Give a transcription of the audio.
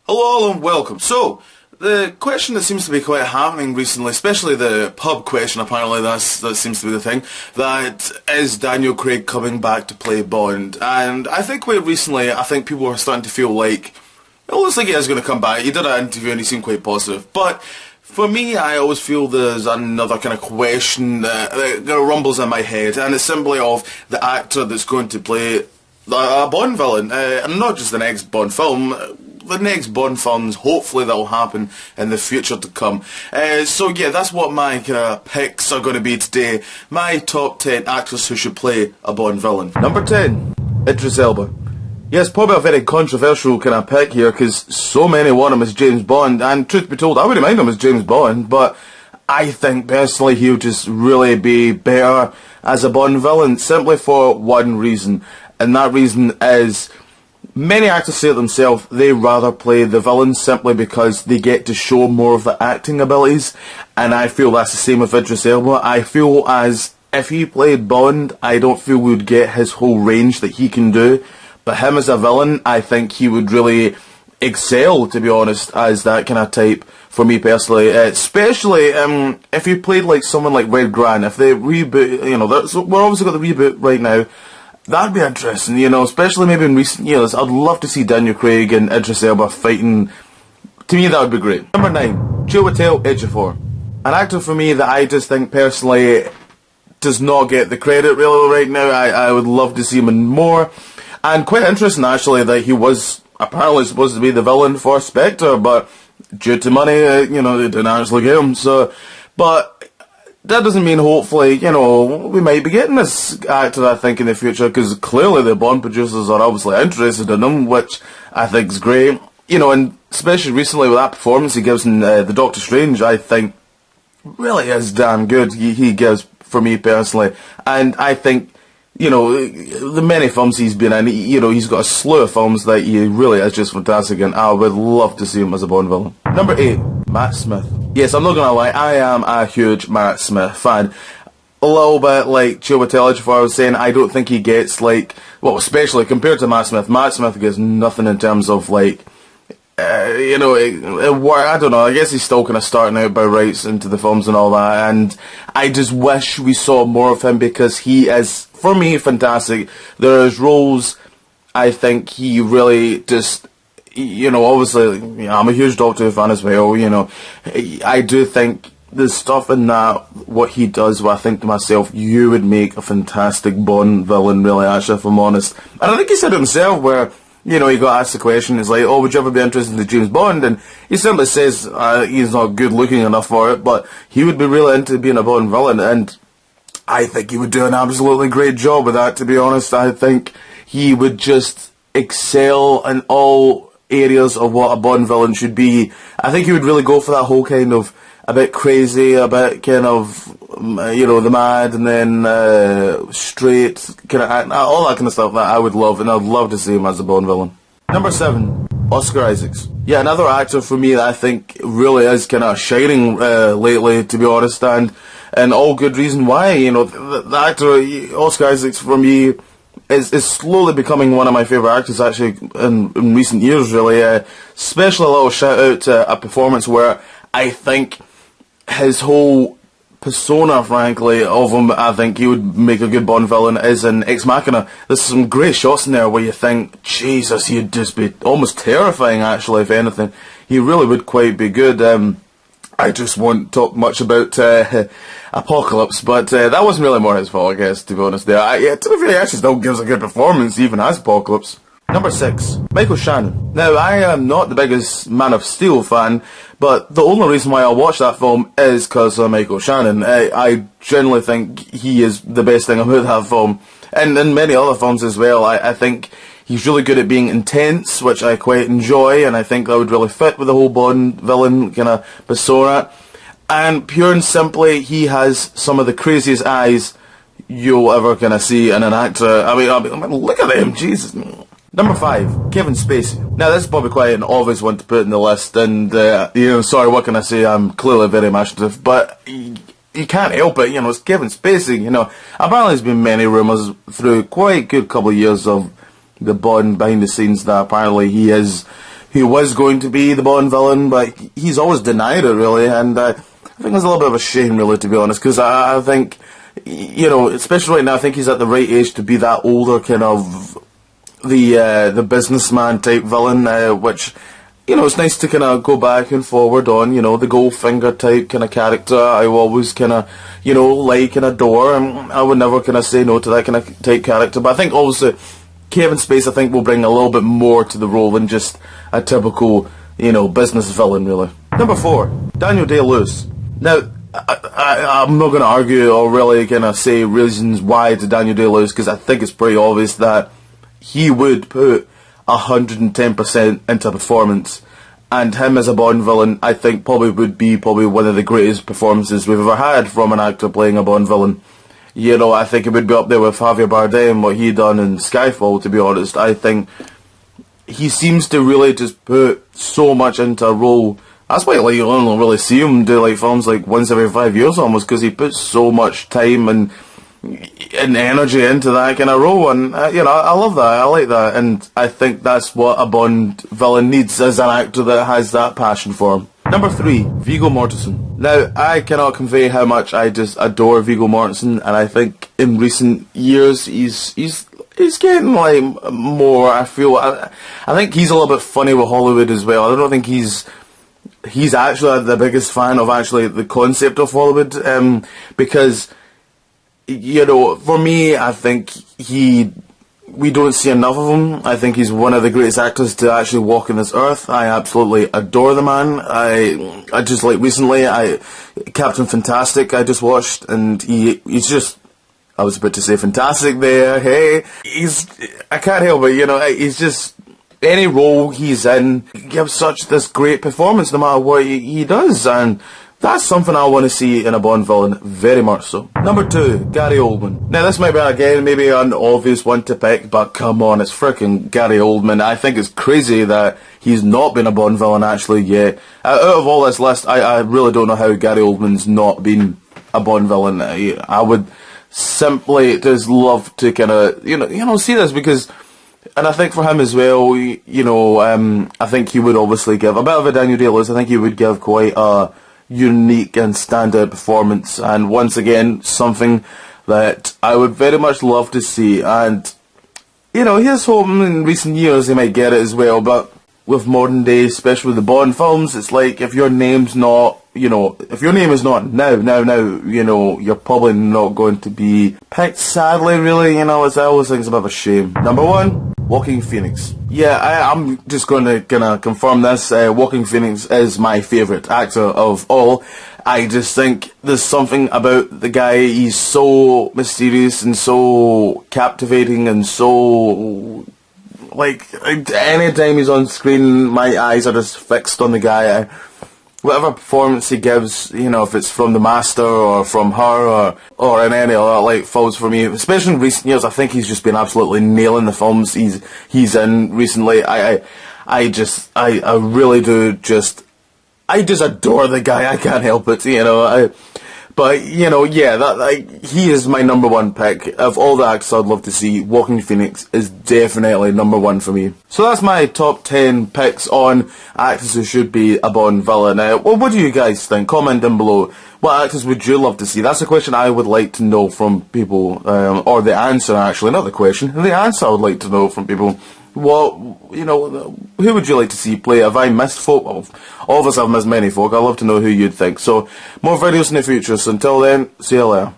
Hello and welcome. So, the question that seems to be quite happening recently, especially the pub question, apparently that seems to be the thing, that is Daniel Craig coming back to play Bond? And I think quite recently, I think people are starting to feel like, it looks like he is going to come back. He did an interview and he seemed quite positive. But for me, I always feel there's another kind of question that rumbles in my head, and it's simply of the actor that's going to play a Bond villain, and not just the next Bond film, the next Bond films, hopefully that will happen in the future to come. So yeah, that's what my picks are going to be today. My top 10 actors who should play a Bond villain. Number 10, Idris Elba. Yes, probably a very controversial kind of pick here, because so many want him as James Bond, and truth be told, I wouldn't mind him as James Bond, but I think personally he'll just really be better as a Bond villain, simply for one reason, and that reason is, many actors say it themselves, they rather play the villain simply because they get to show more of the acting abilities, and I feel that's the same with Idris Elba. I feel as if he played Bond, I don't feel we would get his whole range that he can do. But him as a villain, I think he would really excel, to be honest, as that kind of type, for me personally. Especially if he played like someone like Red Grant, if they reboot, you know, we're obviously got the reboot right now, that'd be interesting, you know, especially maybe in recent years. I'd love to see Daniel Craig and Idris Elba fighting. To me, that would be great. Number 9, CHIWETEL, EJIOFOR. An actor for me that I just think personally does not get the credit really right now. I would love to see him in more. And quite interesting actually that he was apparently supposed to be the villain for Spectre, but due to money, you know, they didn't actually get him. So, but that doesn't mean hopefully, you know, we might be getting this actor, I think, in the future, because clearly the Bond producers are obviously interested in him, which I think is great. You know, and especially recently with that performance he gives in the Doctor Strange, I think really is damn good. He gives, for me personally, and I think, you know, the many films he's been in, you know, he's got a slew of films that he really is just fantastic, and I would love to see him as a Bond villain. Number 8, Matt Smith. Yes, I'm not gonna lie, I am a huge Matt Smith fan. A little bit like CHIWETEL, I was saying, I don't think he gets like, well, especially compared to Matt Smith gets nothing in terms of like, you know, I don't know, I guess he's still kind of starting out by rights into the films and all that, and I just wish we saw more of him, because he is, for me, fantastic. There's roles, I think he really just, you know, obviously, you know, I'm a huge Doctor Who fan as well, you know, I do think the stuff in that, what he does, where I think to myself, you would make a fantastic Bond villain, really, actually, if I'm honest. And I think he said it himself, where, you know, he got asked the question, he's like, oh, would you ever be interested in James Bond? And he simply says he's not good looking enough for it, but he would be really into being a Bond villain, and I think he would do an absolutely great job with that, to be honest. I think he would just excel in all areas of what a Bond villain should be. I think he would really go for that whole kind of a bit crazy, a bit kind of, you know, the mad, and then straight, kind of, all that kind of stuff that I would love, and I'd love to see him as a Bond villain. Number 7, Oscar Isaacs. Yeah, another actor for me that I think really is kind of shining lately, to be honest, and all good reason why. You know, the actor, Oscar Isaacs, for me, is slowly becoming one of my favourite actors, actually, in recent years, really. Especially a little shout out to a performance where I think his whole persona, frankly, of him, I think he would make a good Bond villain, is in Ex Machina. There's some great shots in there where you think, Jesus, he'd just be almost terrifying, actually, if anything. He really would quite be good. I just won't talk much about Apocalypse, but that wasn't really more his fault, I guess, to be honest there. Yeah, to be fair, he actually still gives a good performance, even as Apocalypse. Number 6, Michael Shannon. Now, I am not the biggest Man of Steel fan, but the only reason why I watch that film is because of Michael Shannon. I generally think he is the best thing about that film, and in many other films as well. I think he's really good at being intense, which I quite enjoy, and I think that would really fit with the whole Bond villain kind of persona. And pure and simply, he has some of the craziest eyes you'll ever kind of see in an actor. I mean, look at him, Jesus. Number 5, Kevin Spacey. Now, this is probably quite an obvious one to put in the list, and, you know, sorry, what can I say? I'm clearly very imaginative, but you can't help it, you know, it's Kevin Spacey, you know. Apparently there's been many rumours through quite a good couple of years of the Bond behind the scenes that apparently he was going to be the Bond villain, but he's always denied it, really, and I think it's a little bit of a shame, really, to be honest, because I think, you know, especially right now, I think he's at the right age to be that older kind of the businessman type villain, which, you know, it's nice to kind of go back and forward on, you know, the Goldfinger type kind of character. I always kind of, you know, like and adore, and I would never kind of say no to that kind of type character. But I think also Kevin Spacey, I think, will bring a little bit more to the role than just a typical, you know, business villain, really. Number 4, Daniel Day-Lewis. Now, I'm not going to argue or really kind of say reasons why to Daniel Day-Lewis, because I think it's pretty obvious that he would put 110% into a performance, and him as a Bond villain, I think, would be one of the greatest performances we've ever had from an actor playing a Bond villain. You know, I think it would be up there with Javier Bardem, what he done in Skyfall, to be honest. I think he seems to really just put so much into a role. That's why, like, you don't really see him do, like, films, like, once every 5 years almost, because he puts so much time and energy into that kind of role, and, you know, I love that, I like that, and I think that's what a Bond villain needs, as an actor that has that passion for him. Number 3, Viggo Mortensen. Now, I cannot convey how much I just adore Viggo Mortensen, and I think in recent years he's getting, like, more, I think he's a little bit funny with Hollywood as well. I don't think he's actually the biggest fan of actually the concept of Hollywood, because, you know, for me, I think we don't see enough of him. I think he's one of the greatest actors to actually walk on this earth. I absolutely adore the man. I just, like, recently, Captain Fantastic I just watched, and he's just, I was about to say fantastic there, hey, I can't help it, you know, he's just, any role he's in, he gives such this great performance no matter what he does, and that's something I want to see in a Bond villain, very much so. Number 2, Gary Oldman. Now, this might be, again, maybe an obvious one to pick, but come on, it's frickin' Gary Oldman. I think it's crazy that he's not been a Bond villain, actually, yet. Out of all this list, I really don't know how Gary Oldman's not been a Bond villain. I would simply just love to kind of, you know, see this, because, and I think for him as well, you know, I think he would obviously give a bit of a Daniel Day-Lewis. I think he would give quite a unique and standout performance, and once again, something that I would very much love to see. And, you know, here's hoping in recent years he might get it as well, but with modern day, especially with the Bond films, it's like, if your name's not, you know, if your name is not now, you know, you're probably not going to be picked, sadly, really, you know, I always think it's a bit of a shame. Number 1, Joaquin Phoenix. Yeah, I'm just going to confirm this. Joaquin Phoenix is my favourite actor of all. I just think there's something about the guy. He's so mysterious and so captivating and so, like, anytime he's on screen, my eyes are just fixed on the guy. Whatever performance he gives, you know, if it's from The Master or from her or in any other, like, films for me, especially in recent years, I think he's just been absolutely nailing the films he's in recently. I really do I just adore the guy. I can't help it, you know. But, you know, yeah, he is my number 1 pick. Of all the actors I'd love to see, Joaquin Phoenix is definitely number 1 for me. So that's my top 10 picks on actors who should be a Bond villain. Well, what do you guys think? Comment down below. What actors would you love to see? That's a question I would like to know from people, or the answer, actually, not the question. The answer I would like to know from people. What, you know, who would you like to see play? Have I missed folk? Well, all of us have missed many folk. I'd love to know who you'd think. So, more videos in the future. So until then, see you later.